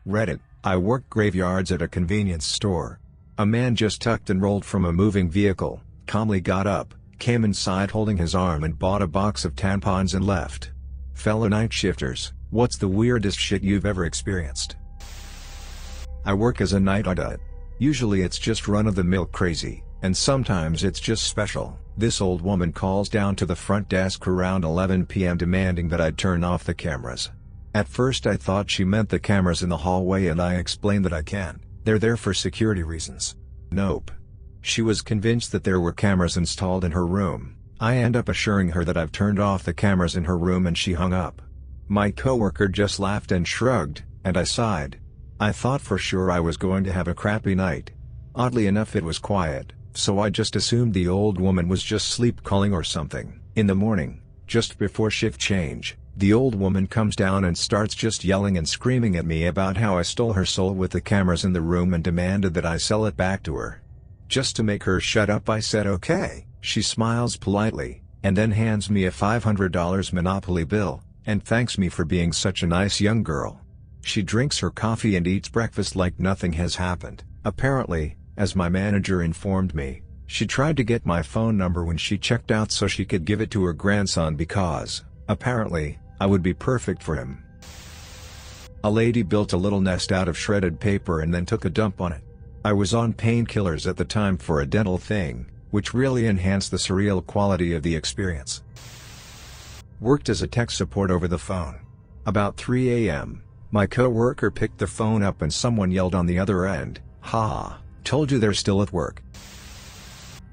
Reddit, I work graveyards at a convenience store. A man just tucked and rolled from a moving vehicle, calmly got up, came inside holding his arm and bought a box of tampons and left. Fellow night shifters, what's the weirdest shit you've ever experienced? I work as a night audit. Usually it's just run-of-the-mill crazy, and sometimes it's just special. This old woman calls down to the front desk around 11 p.m. demanding that I turn off the cameras. At first I thought she meant the cameras in the hallway, and I explained that I can't. They're there for security reasons. Nope. She was convinced that there were cameras installed in her room. I end up assuring her that I've turned off the cameras in her room, and she hung up. My coworker just laughed and shrugged, and I sighed. I thought for sure I was going to have a crappy night. Oddly enough, it was quiet, so I just assumed the old woman was just sleep calling or something. In the morning, just before shift change, the old woman comes down and starts just yelling and screaming at me about how I stole her soul with the cameras in the room and demanded that I sell it back to her. Just to make her shut up, I said okay. She smiles politely, and then hands me a $500 Monopoly bill, and thanks me for being such a nice young girl. She drinks her coffee and eats breakfast like nothing has happened. Apparently, as my manager informed me, she tried to get my phone number when she checked out so she could give it to her grandson because, apparently, I would be perfect for him. A lady built a little nest out of shredded paper and then took a dump on it. I was on painkillers at the time for a dental thing, which really enhanced the surreal quality of the experience. Worked as a tech support over the phone. About 3 a.m., my coworker picked the phone up and someone yelled on the other end, "Ha, told you they're still at work."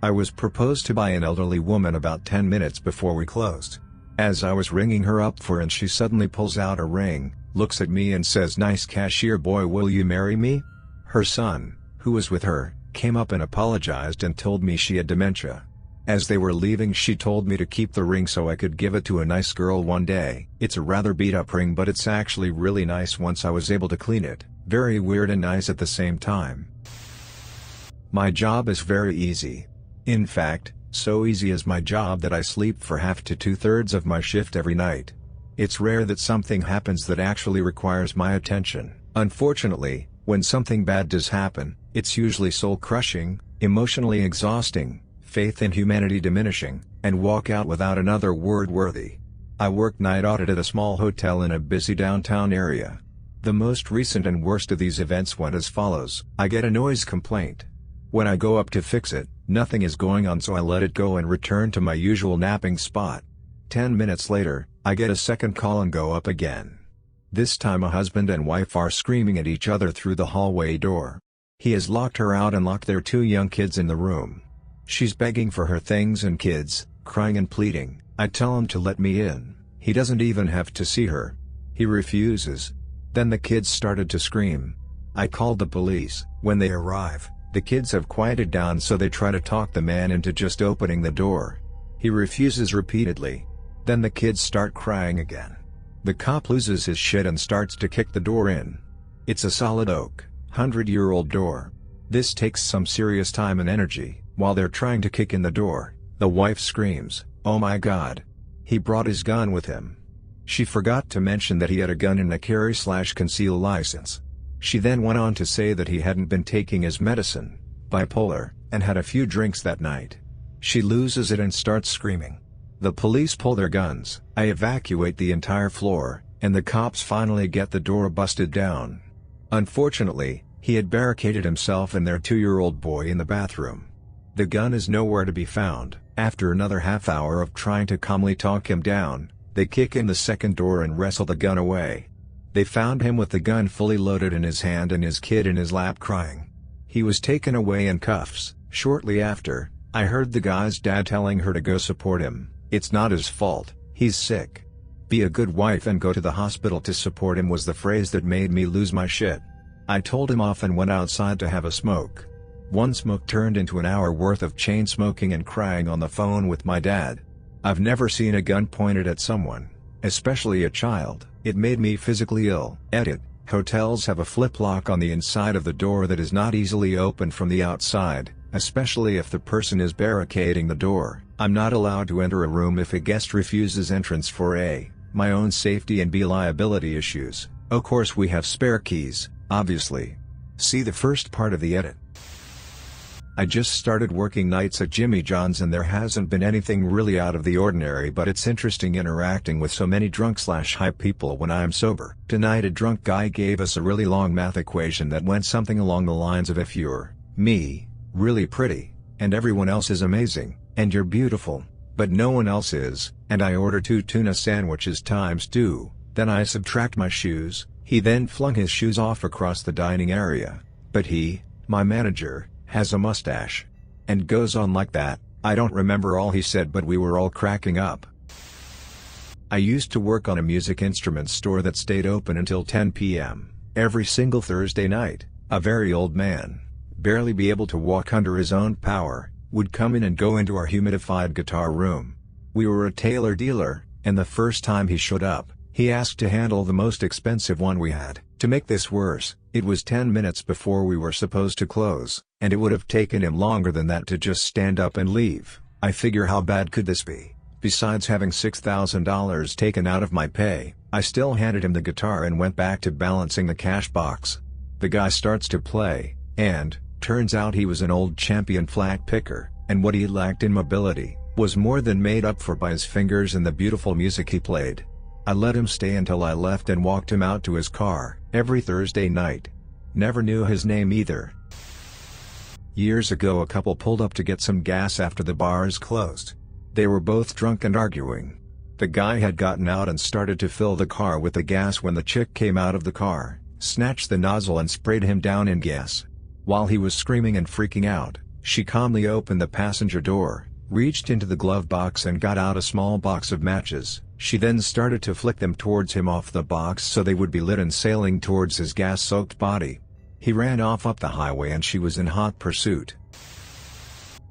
I was proposed to by an elderly woman about 10 minutes before we closed. As I was ringing her up for and she suddenly pulls out a ring, looks at me and says, "Nice cashier boy, will you marry me?" Her son, who was with her, came up and apologized and told me she had dementia. As they were leaving, she told me to keep the ring so I could give it to a nice girl one day. It's a rather beat up ring, but it's actually really nice once I was able to clean it. Very weird and nice at the same time. My job is very easy. In fact, so easy is my job that I sleep for half to 2/3 of my shift every night. It's rare that something happens that actually requires my attention. Unfortunately, when something bad does happen, it's usually soul-crushing, emotionally exhausting, faith in humanity diminishing, and walk out without another word worthy. I work night audit at a small hotel in a busy downtown area. The most recent and worst of these events went as follows. I get a noise complaint. When I go up to fix it, nothing is going on, so I let it go and return to my usual napping spot. 10 minutes later, I get a second call and go up again. This time a husband and wife are screaming at each other through the hallway door. He has locked her out and locked their 2 young kids in the room. She's begging for her things and kids, crying and pleading. I tell him to let me in. He doesn't even have to see her. He refuses. Then the kids started to scream. I called the police. When they arrive, the kids have quieted down, so they try to talk the man into just opening the door. He refuses repeatedly. Then the kids start crying again. The cop loses his shit and starts to kick the door in. It's a solid oak, 100-year-old door. This takes some serious time and energy. While they're trying to kick in the door, the wife screams, "Oh my God. He brought his gun with him." She forgot to mention that he had a gun and a carry/conceal license. She then went on to say that he hadn't been taking his medicine, bipolar, and had a few drinks that night. She loses it and starts screaming. The police pull their guns. I evacuate the entire floor, and the cops finally get the door busted down. Unfortunately, he had barricaded himself and their 2-year-old boy in the bathroom. The gun is nowhere to be found. After another half hour of trying to calmly talk him down, they kick in the second door and wrestle the gun away. They found him with the gun fully loaded in his hand and his kid in his lap crying. He was taken away in cuffs. Shortly after, I heard the guy's dad telling her to go support him. It's not his fault, he's sick. Be a good wife and go to the hospital to support him was the phrase that made me lose my shit. I told him off and went outside to have a smoke. One smoke turned into an hour worth of chain smoking and crying on the phone with my dad. I've never seen a gun pointed at someone, especially a child. It made me physically ill. Edit: hotels have a flip lock on the inside of the door that is not easily opened from the outside, especially if the person is barricading the door. I'm not allowed to enter a room if a guest refuses entrance for A, my own safety, and B, liability issues. Of course we have spare keys, Obviously. See the first part of the edit. I just started working nights at Jimmy John's and there hasn't been anything really out of the ordinary, but it's interesting interacting with so many drunk/hype people when I'm sober. Tonight a drunk guy gave us a really long math equation that went something along the lines of if you're me, really pretty, and everyone else is amazing, and you're beautiful, but no one else is, and I order 2 tuna sandwiches times 2, then I subtract my shoes. He then flung his shoes off across the dining area, but he, my manager, has a mustache. And goes on like that. I don't remember all he said, but we were all cracking up. I used to work on a music instruments store that stayed open until 10 p.m. every single Thursday night. A very old man, barely be able to walk under his own power, would come in and go into our humidified guitar room. We were a tailor dealer, and the first time he showed up, he asked to handle the most expensive one we had. To make this worse, it was 10 minutes before we were supposed to close, and it would have taken him longer than that to just stand up and leave. I figure how bad could this be? Besides having $6,000 taken out of my pay, I still handed him the guitar and went back to balancing the cash box. The guy starts to play, and turns out he was an old champion flat picker, and what he lacked in mobility was more than made up for by his fingers and the beautiful music he played. I let him stay until I left and walked him out to his car every Thursday night. Never knew his name either. Years ago a couple pulled up to get some gas after the bars closed. They were both drunk and arguing. The guy had gotten out and started to fill the car with the gas when the chick came out of the car, snatched the nozzle and sprayed him down in gas. While he was screaming and freaking out, she calmly opened the passenger door, reached into the glove box and got out a small box of matches. She then started to flick them towards him off the box so they would be lit and sailing towards his gas-soaked body. He ran off up the highway and she was in hot pursuit.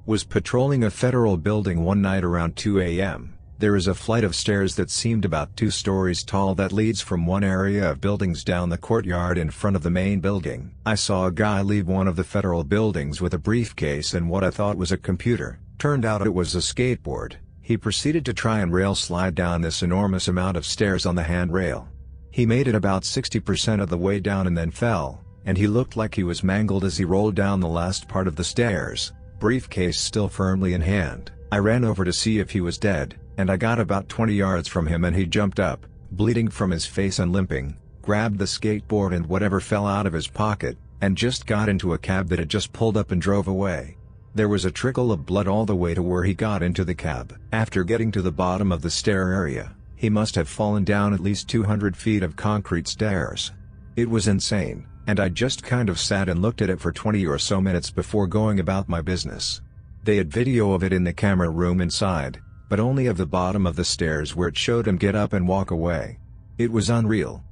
Was patrolling a federal building one night around 2 a.m. There is a flight of stairs that seemed about 2 stories tall that leads from one area of buildings down the courtyard in front of the main building. I saw a guy leave one of the federal buildings with a briefcase and what I thought was a computer. Turned out it was a skateboard. He proceeded to try and rail slide down this enormous amount of stairs on the handrail. He made it about 60% of the way down and then fell, and he looked like he was mangled as he rolled down the last part of the stairs, briefcase still firmly in hand. I ran over to see if he was dead, and I got about 20 yards from him and he jumped up, bleeding from his face and limping, grabbed the skateboard and whatever fell out of his pocket, and just got into a cab that had just pulled up and drove away. There was a trickle of blood all the way to where he got into the cab. After getting to the bottom of the stair area, he must have fallen down at least 200 feet of concrete stairs. It was insane, and I just kind of sat and looked at it for 20 or so minutes before going about my business. They had video of it in the camera room inside, but only of the bottom of the stairs where it showed him get up and walk away. It was unreal.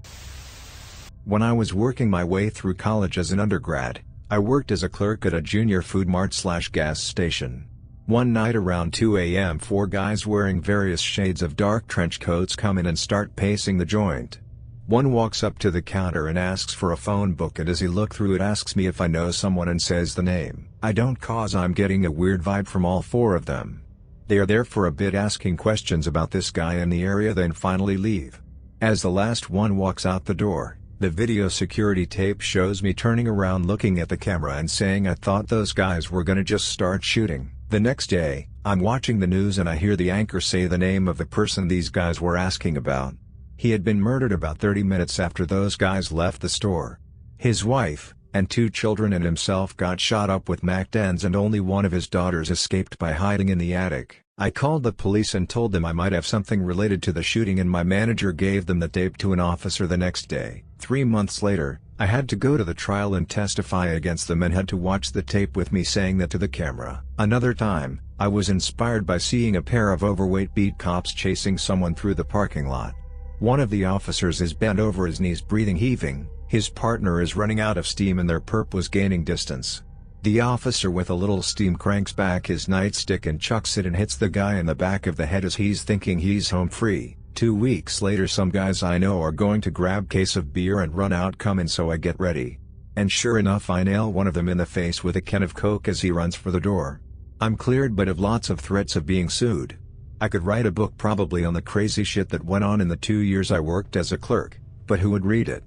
When I was working my way through college as an undergrad, I worked as a clerk at a junior food mart/gas station. One night around 2 a.m. 4 guys wearing various shades of dark trench coats come in and start pacing the joint. One walks up to the counter and asks for a phone book, and as he looked through it asks me if I know someone and says the name. I don't, cause I'm getting a weird vibe from all 4 of them. They are there for a bit asking questions about this guy in the area, then finally leave. As the last one walks out the door, the video security tape shows me turning around looking at the camera and saying I thought those guys were gonna just start shooting. The next day, I'm watching the news and I hear the anchor say the name of the person these guys were asking about. He had been murdered about 30 minutes after those guys left the store. His wife, and 2 children and himself got shot up with MAC-10s and only one of his daughters escaped by hiding in the attic. I called the police and told them I might have something related to the shooting, and my manager gave them the tape to an officer the next day. 3 months later, I had to go to the trial and testify against them and had to watch the tape with me saying that to the camera. Another time, I was inspired by seeing a pair of overweight beat cops chasing someone through the parking lot. One of the officers is bent over his knees breathing heaving, his partner is running out of steam and their perp was gaining distance. The officer with a little steam cranks back his nightstick and chucks it and hits the guy in the back of the head as he's thinking he's home free. 2 weeks later some guys I know are going to grab case of beer and run out come in, so I get ready. And sure enough I nail one of them in the face with a can of Coke as he runs for the door. I'm cleared but have lots of threats of being sued. I could write a book probably on the crazy shit that went on in the 2 years I worked as a clerk, but who would read it?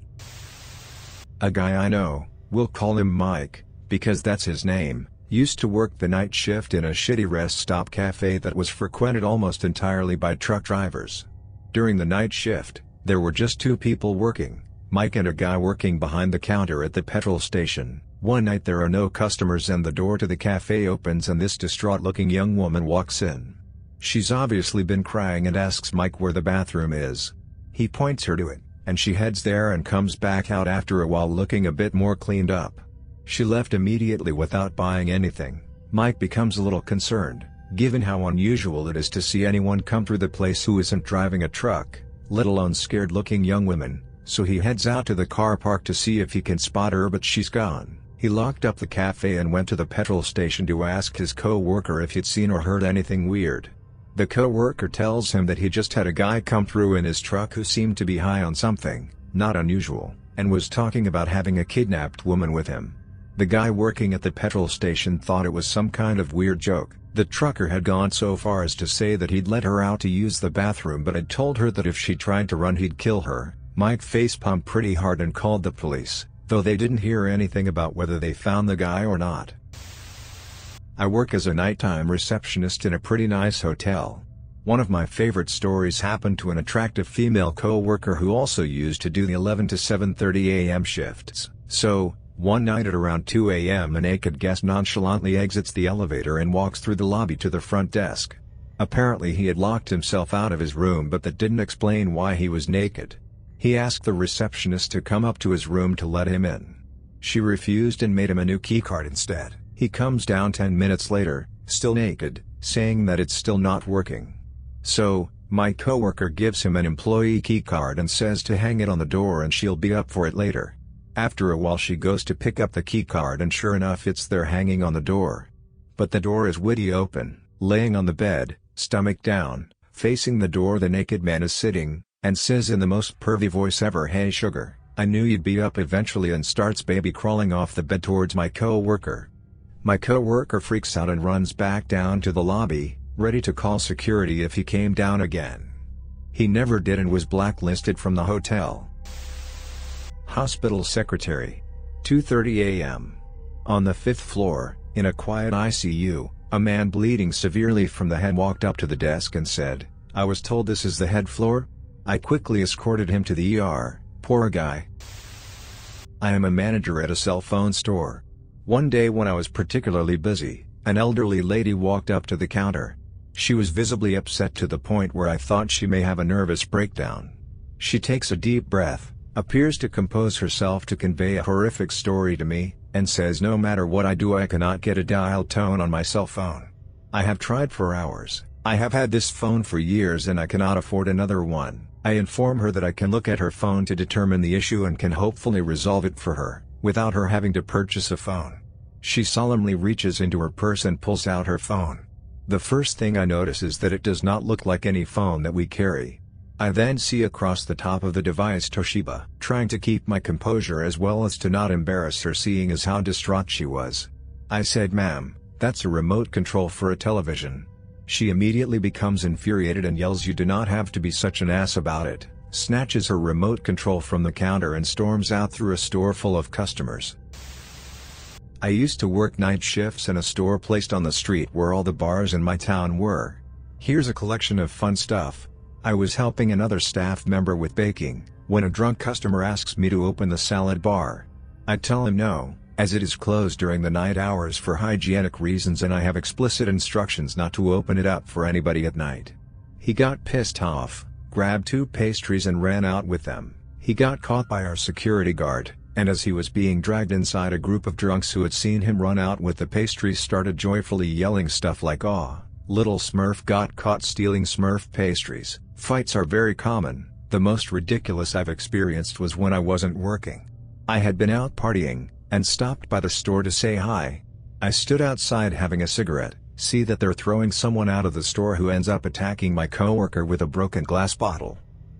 A guy I know, we'll call him Mike, because that's his name, used to work the night shift in a shitty rest stop cafe that was frequented almost entirely by truck drivers. During the night shift, there were just two people working, Mike and a guy working behind the counter at the petrol station. One night there are no customers and the door to the cafe opens and this distraught-looking young woman walks in. She's obviously been crying and asks Mike where the bathroom is. He points her to it, and she heads there and comes back out after a while looking a bit more cleaned up. She left immediately without buying anything. Mike becomes a little concerned, given how unusual it is to see anyone come through the place who isn't driving a truck, let alone scared-looking young women, so he heads out to the car park to see if he can spot her, but she's gone. He locked up the cafe and went to the petrol station to ask his co-worker if he'd seen or heard anything weird. The co-worker tells him that he just had a guy come through in his truck who seemed to be high on something, not unusual, and was talking about having a kidnapped woman with him. The guy working at the petrol station thought it was some kind of weird joke. The trucker had gone so far as to say that he'd let her out to use the bathroom but had told her that if she tried to run he'd kill her. Mike facepumped pretty hard and called the police, though they didn't hear anything about whether they found the guy or not. I work as a nighttime receptionist in a pretty nice hotel. One of my favorite stories happened to an attractive female co-worker who also used to do the 11 to 7:30 a.m. shifts. So, one night at around 2 a.m. a naked guest nonchalantly exits the elevator and walks through the lobby to the front desk. Apparently he had locked himself out of his room, but that didn't explain why he was naked. He asked the receptionist to come up to his room to let him in. She refused and made him a new keycard instead. He comes down 10 minutes later, still naked, saying that it's still not working. So, my coworker gives him an employee keycard and says to hang it on the door and she'll be up for it later. After a while she goes to pick up the keycard and sure enough it's there hanging on the door. But the door is wide open. Laying on the bed, stomach down, facing the door the naked man is sitting, and says in the most pervy voice ever, "Hey sugar, I knew you'd be up eventually," and starts baby crawling off the bed towards my co-worker. My co-worker freaks out and runs back down to the lobby, ready to call security if he came down again. He never did and was blacklisted from the hotel. Hospital secretary. 2:30 a.m. On the 5th floor, in a quiet ICU, a man bleeding severely from the head walked up to the desk and said, "I was told this is the head floor?" I quickly escorted him to the ER, poor guy. I am a manager at a cell phone store. One day when I was particularly busy, an elderly lady walked up to the counter. She was visibly upset to the point where I thought she may have a nervous breakdown. She takes a deep breath, appears to compose herself to convey a horrific story to me, and says, "No matter what I do I cannot get a dial tone on my cell phone. I have tried for hours. I have had this phone for years and I cannot afford another one." I inform her that I can look at her phone to determine the issue and can hopefully resolve it for her, without her having to purchase a phone. She solemnly reaches into her purse and pulls out her phone. The first thing I notice is that it does not look like any phone that we carry. I then see across the top of the device Toshiba. Trying to keep my composure as well as to not embarrass her seeing as how distraught she was. I said, "Ma'am, that's a remote control for a television." She immediately becomes infuriated and yells, "You do not have to be such an ass about it," snatches her remote control from the counter and storms out through a store full of customers. I used to work night shifts in a store placed on the street where all the bars in my town were. Here's a collection of fun stuff. I was helping another staff member with baking, when a drunk customer asks me to open the salad bar. I tell him no, as it is closed during the night hours for hygienic reasons and I have explicit instructions not to open it up for anybody at night. He got pissed off, grabbed 2 pastries and ran out with them. He got caught by our security guard, and as he was being dragged inside, a group of drunks who had seen him run out with the pastries started joyfully yelling stuff like, "Aw, little Smurf got caught stealing Smurf pastries." Fights are very common. The most ridiculous I've experienced was when I wasn't working. I had been out partying, and stopped by the store to say hi. I stood outside having a cigarette, see that they're throwing someone out of the store who ends up attacking my coworker with a broken glass bottle.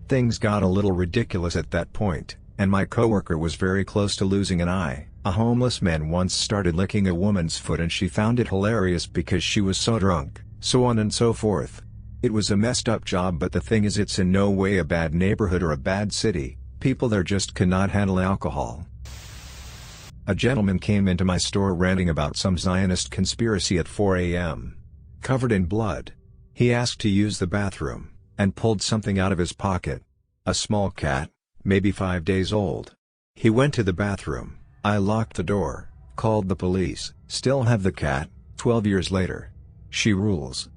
Things got a little ridiculous at that point, and my coworker was very close to losing an eye. A homeless man once started licking a woman's foot and she found it hilarious because she was so drunk, so on and so forth. It was a messed up job, but the thing is it's in no way a bad neighborhood or a bad city. People there just cannot handle alcohol. A gentleman came into my store ranting about some Zionist conspiracy at 4 a.m. Covered in blood. He asked to use the bathroom, and pulled something out of his pocket. A small cat, maybe 5 days old. He went to the bathroom, I locked the door, called the police, still have the cat, 12 years later. She rules.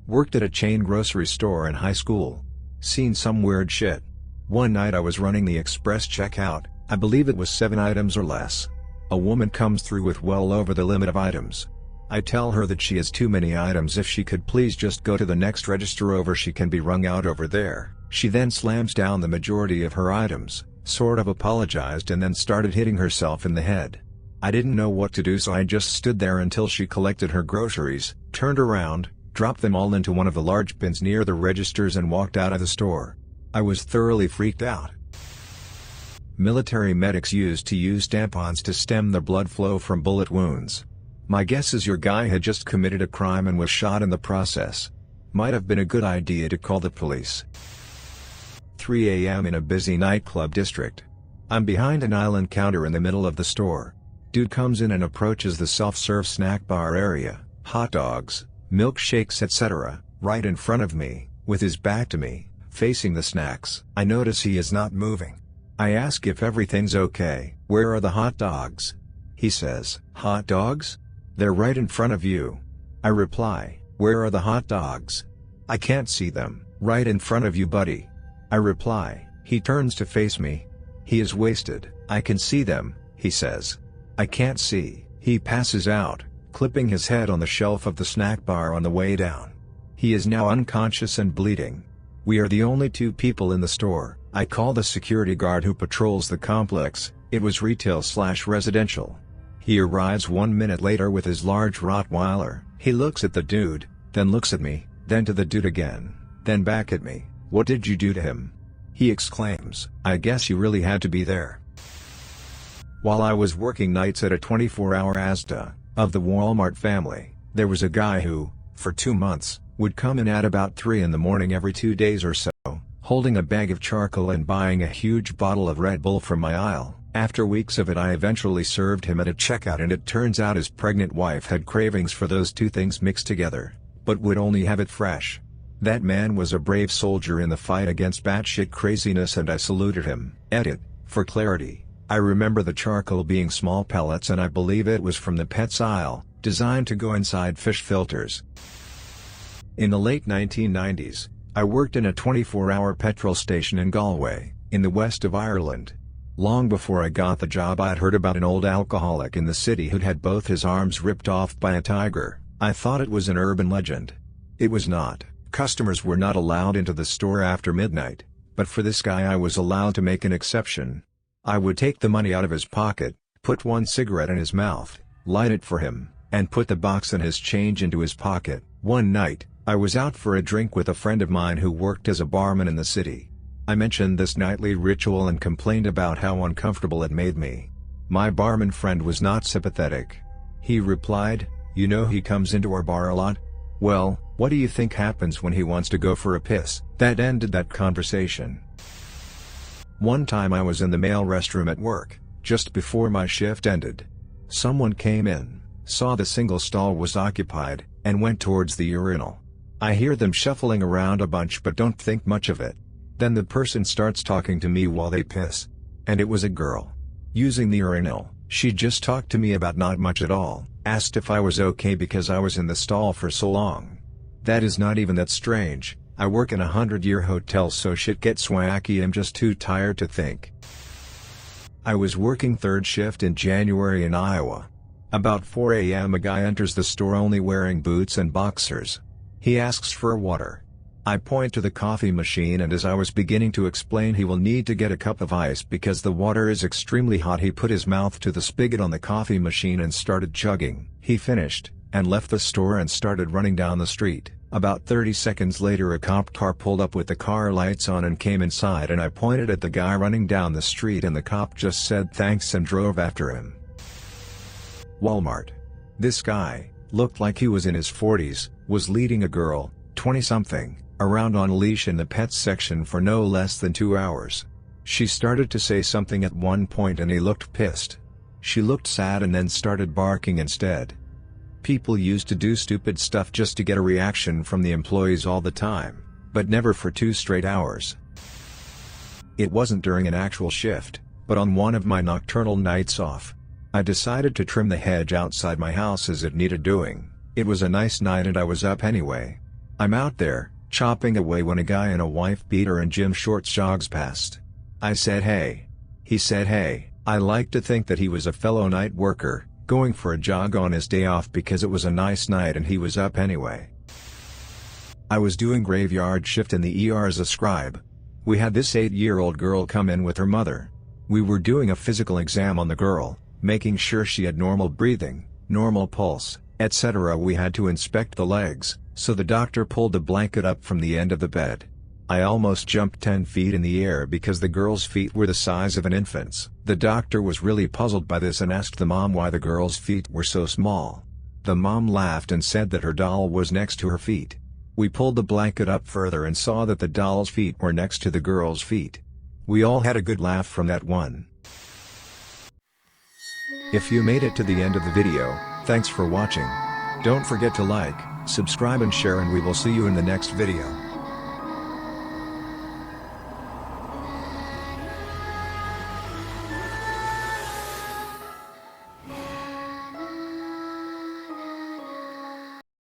Worked at a chain grocery store in high school. Seen some weird shit. One night I was running the express checkout, I believe it was 7 items or less. A woman comes through with well over the limit of items. I tell her that she has too many items, if she could please just go to the next register over, she can be wrung out over there. She then slams down the majority of her items, sort of apologized, and then started hitting herself in the head. I didn't know what to do, so I just stood there until she collected her groceries, turned around, dropped them all into one of the large bins near the registers and walked out of the store. I was thoroughly freaked out. Military medics used to use tampons to stem the blood flow from bullet wounds. My guess is your guy had just committed a crime and was shot in the process. Might have been a good idea to call the police. 3 a.m. in a busy nightclub district. I'm behind an island counter in the middle of the store. Dude comes in and approaches the self-serve snack bar area, hot dogs, milkshakes etc., right in front of me, with his back to me, facing the snacks. I notice he is not moving. I ask if everything's okay. Where are the hot dogs? He says, hot dogs? They're right in front of you. I reply, where are the hot dogs? I can't see them. Right in front of you, buddy. I reply. He turns to face me. He is wasted. I can see them, he says. I can't see. He passes out, clipping his head on the shelf of the snack bar on the way down. He is now unconscious and bleeding. We are the only 2 people in the store. I call the security guard who patrols the complex. It was retail/residential. He arrives 1 minute later with his large Rottweiler. He looks at the dude, then looks at me, then to the dude again, then back at me. What did you do to him? He exclaims, I guess you really had to be there. While I was working nights at a 24-hour Asda, of the Walmart family, there was a guy who, for 2 months, would come in at about 3 in the morning every 2 days or so, holding a bag of charcoal and buying a huge bottle of Red Bull from my aisle. After weeks of it, I eventually served him at a checkout, and it turns out his pregnant wife had cravings for those 2 things mixed together, but would only have it fresh. That man was a brave soldier in the fight against batshit craziness, and I saluted him. Edit, for clarity, I remember the charcoal being small pellets, and I believe it was from the pets aisle, designed to go inside fish filters. In the late 1990s, I worked in a 24-hour petrol station in Galway, in the west of Ireland. Long before I got the job, I'd heard about an old alcoholic in the city who'd had both his arms ripped off by a tiger. I thought it was an urban legend. It was not. Customers were not allowed into the store after midnight, but for this guy I was allowed to make an exception. I would take the money out of his pocket, put 1 cigarette in his mouth, light it for him, and put the box and his change into his pocket. One night, I was out for a drink with a friend of mine who worked as a barman in the city. I mentioned this nightly ritual and complained about how uncomfortable it made me. My barman friend was not sympathetic. He replied, you know he comes into our bar a lot? Well, what do you think happens when he wants to go for a piss? That ended that conversation. One time I was in the male restroom at work, just before my shift ended. Someone came in, saw the single stall was occupied, and went towards the urinal. I hear them shuffling around a bunch but don't think much of it. Then the person starts talking to me while they piss. And it was a girl. Using the urinal, she just talked to me about not much at all, asked if I was okay because I was in the stall for so long. That is not even that strange. I work in a 100-year hotel, so shit gets wacky. I'm just too tired to think. I was working 3rd shift in January in Iowa. About 4 a.m. a guy enters the store only wearing boots and boxers. He asks for water. I point to the coffee machine, and as I was beginning to explain he will need to get a cup of ice because the water is extremely hot, he put his mouth to the spigot on the coffee machine and started chugging. He finished, and left the store and started running down the street. About 30 seconds later a cop car pulled up with the car lights on and came inside, and I pointed at the guy running down the street and the cop just said thanks and drove after him. Walmart. This guy, looked like he was in his 40s, was leading a girl, 20-something, around on a leash in the pets section for no less than 2 hours. She started to say something at one point and he looked pissed. She looked sad and then started barking instead. People used to do stupid stuff just to get a reaction from the employees all the time, but never for 2 straight hours. It wasn't during an actual shift, but on one of my nocturnal nights off. I decided to trim the hedge outside my house as it needed doing. It was a nice night and I was up anyway. I'm out there, chopping away when a guy in a wife beater and gym shorts jogs past. I said hey. He said hey. I like to think that he was a fellow night worker, going for a jog on his day off because it was a nice night and he was up anyway. I was doing graveyard shift in the ER as a scribe. We had this 8-year-old girl come in with her mother. We were doing a physical exam on the girl, making sure she had normal breathing, normal pulse, etc. We had to inspect the legs, so the doctor pulled the blanket up from the end of the bed. I almost jumped 10 feet in the air because the girl's feet were the size of an infant's. The doctor was really puzzled by this and asked the mom why the girl's feet were so small. The mom laughed and said that her doll was next to her feet. We pulled the blanket up further and saw that the doll's feet were next to the girl's feet. We all had a good laugh from that one. If you made it to the end of the video, thanks for watching. Don't forget to like, subscribe and share, and we will see you in the next video.